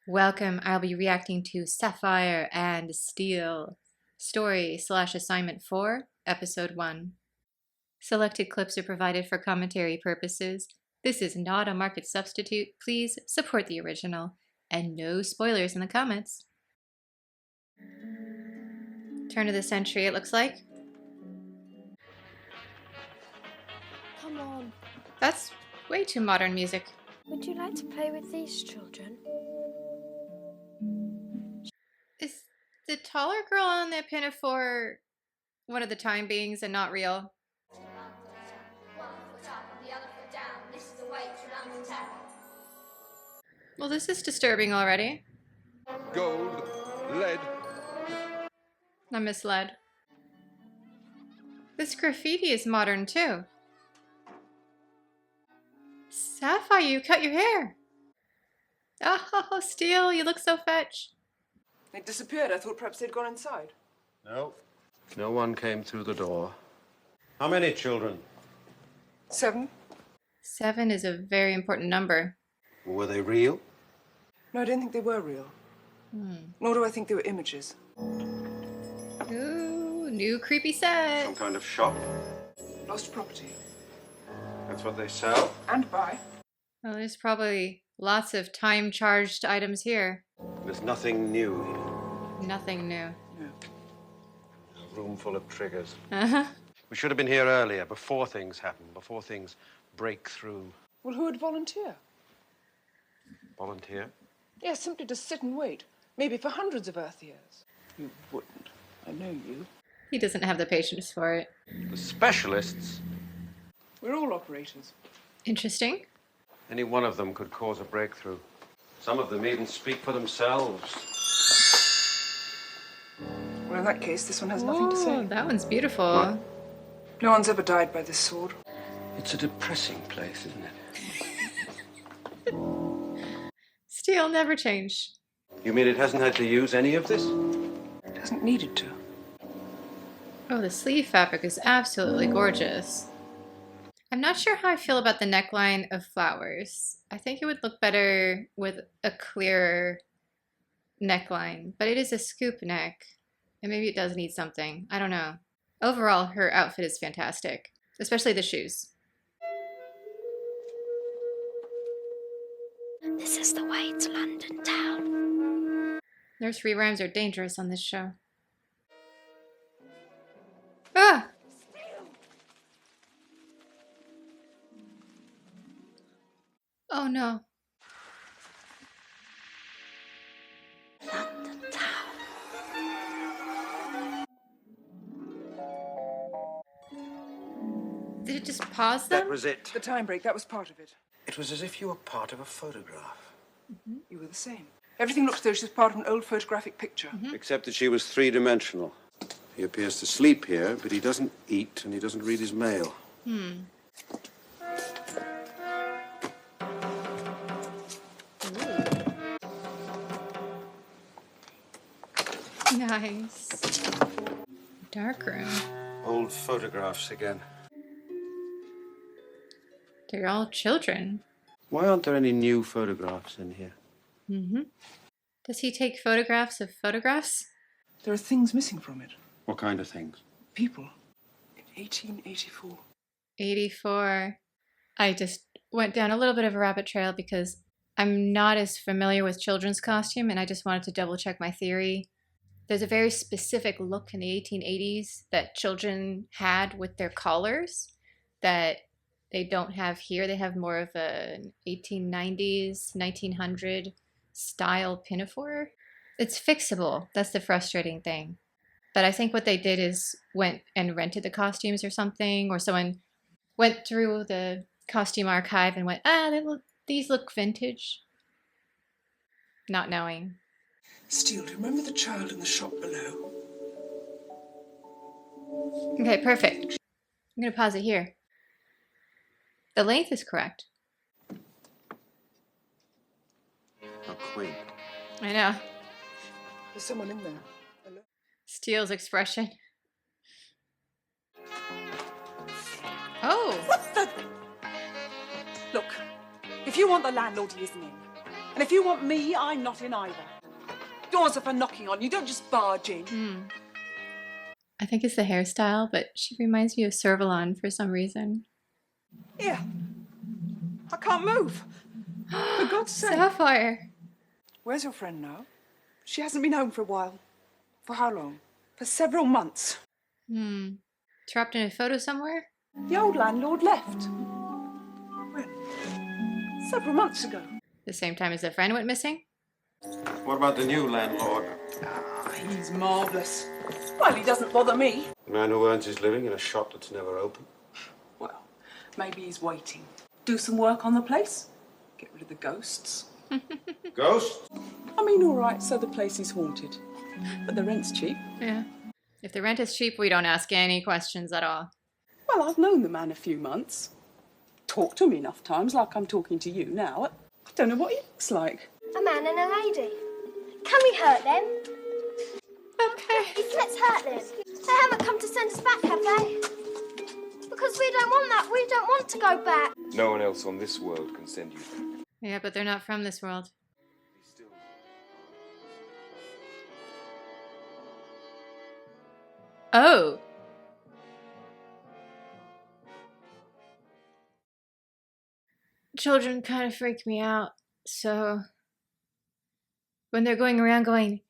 Welcome, I'll be reacting to Sapphire and Steel, Story/Assignment 4, Episode 1. Selected clips are provided for commentary purposes. This is not a market substitute. Please support the original. And no spoilers in the comments. Turn of the century, it looks like. Come on. That's way too modern music. Would you like to play with these children? Is the taller girl on the pinafore one of the time beings and not real? Well, this is disturbing already. Gold, lead. I'm misled. This graffiti is modern too. Sapphire, you cut your hair. Oh, Steel, you look so fetch. They disappeared. I thought perhaps they'd gone inside. No. No one came through the door. How many children? 7. 7 is a very important number. Were they real? No, I don't think they were real. Nor do I think they were images. Ooh, new creepy set. Some kind of shop? Lost property. That's what they sell? And buy. Well, there's probably lots of time-charged items here. There's nothing new here. Nothing new. No. A room full of triggers. Uh-huh. We should have been here earlier, before things happen, before things break through. Well, who would volunteer? Volunteer? Yes, simply to sit and wait. Maybe for hundreds of Earth years. You wouldn't. I know you. He doesn't have the patience for it. The specialists? We're all operators. Interesting. Any one of them could cause a breakthrough. Some of them even speak for themselves. Well, in that case, this one has nothing to say. That one's beautiful. What? No one's ever died by this sword. It's a depressing place, isn't it? Steel never change. You mean it hasn't had to use any of this? It hasn't needed to. Oh, the sleeve fabric is absolutely gorgeous. I'm not sure how I feel about the neckline of flowers. I think it would look better with a clearer neckline, but it is a scoop neck, and maybe it does need something. I don't know. Overall, her outfit is fantastic, especially the shoes. This is the way to London town. Nursery rhymes are dangerous on this show. Ah! Oh no. London town. Did it just pause them? That was it. The time break, that was part of it. It was as if you were part of a photograph. You were the same. Everything looks as though she was part of an old photographic picture. Except that she was three-dimensional. He appears to sleep here, but he doesn't eat and he doesn't read his mail. Nice. Dark room. Old photographs again. They're all children. Why aren't there any new photographs in here? Does he take photographs of photographs? There are things missing from it. What kind of things? People. In 1884. 84. I just went down a little bit of a rabbit trail because I'm not as familiar with children's costume, and I just wanted to double check my theory. There's a very specific look in the 1880s that children had with their collars that they don't have here. They have more of an 1890s, 1900 style pinafore. It's fixable. That's the frustrating thing. But I think what they did is went and rented the costumes or something, or someone went through the costume archive and went, these look vintage. Not knowing. Steel, do you remember the child in the shop below? Okay, perfect. I'm going to pause it here. The length is correct. How quaint. I know. There's someone in there. Hello? Steele's expression. Oh! What the? Look, if you want the landlord, he isn't in. And if you want me, I'm not in either. Doors are for knocking on, you don't just barge in. I think it's the hairstyle, but she reminds me of Servalon for some reason. Here. I can't move. For God's sake. Sapphire! Where's your friend now? She hasn't been home for a while. For how long? For several months. Trapped in a photo somewhere? The old landlord left. When? Several months ago. The same time as the friend went missing? What about the new landlord? He's marvellous. Well, he doesn't bother me. The man who earns his living in a shop that's never open. Well, maybe he's waiting. Do some work on the place. Get rid of the ghosts. Ghost? I mean, all right, so the place is haunted. But the rent's cheap. Yeah. If the rent is cheap, we don't ask any questions at all. Well, I've known the man a few months. Talked to him enough times, like I'm talking to you now. I don't know what he looks like. A man and a lady. Can we hurt them? Okay. Let's hurt them. They haven't come to send us back, have they? Because we don't want that. We don't want to go back. No one else on this world can send you back. Yeah, but they're not from this world. Oh! Children kind of freak me out, so when they're going around going,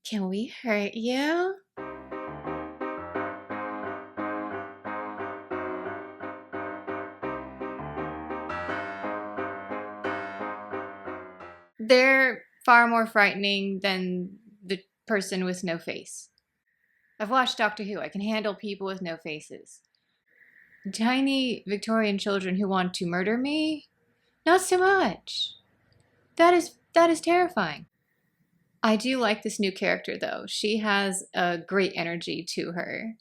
"Can we hurt you?" They're far more frightening than the person with no face. I've watched Doctor Who. I can handle people with no faces. Tiny Victorian children who want to murder me? Not so much. That is terrifying. I do like this new character, though. She has a great energy to her.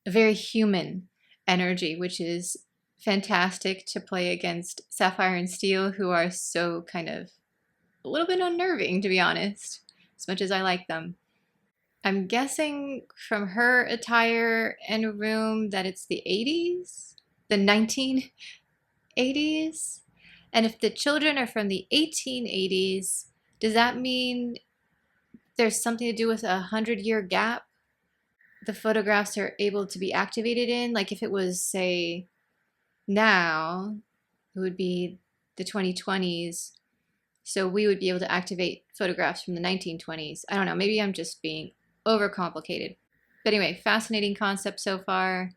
A very human energy, which is fantastic to play against Sapphire and Steel, who are so kind of a little bit unnerving, to be honest, as much as I like them. I'm guessing from her attire and room that it's the 80s? The 1980s? And if the children are from the 1880s, does that mean there's something to do with a 100-year gap the photographs are able to be activated in? Like if it was, say, now, it would be the 2020s. So we would be able to activate photographs from the 1920s. I don't know, maybe I'm just being overcomplicated. But anyway, fascinating concept so far.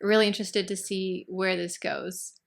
Really interested to see where this goes.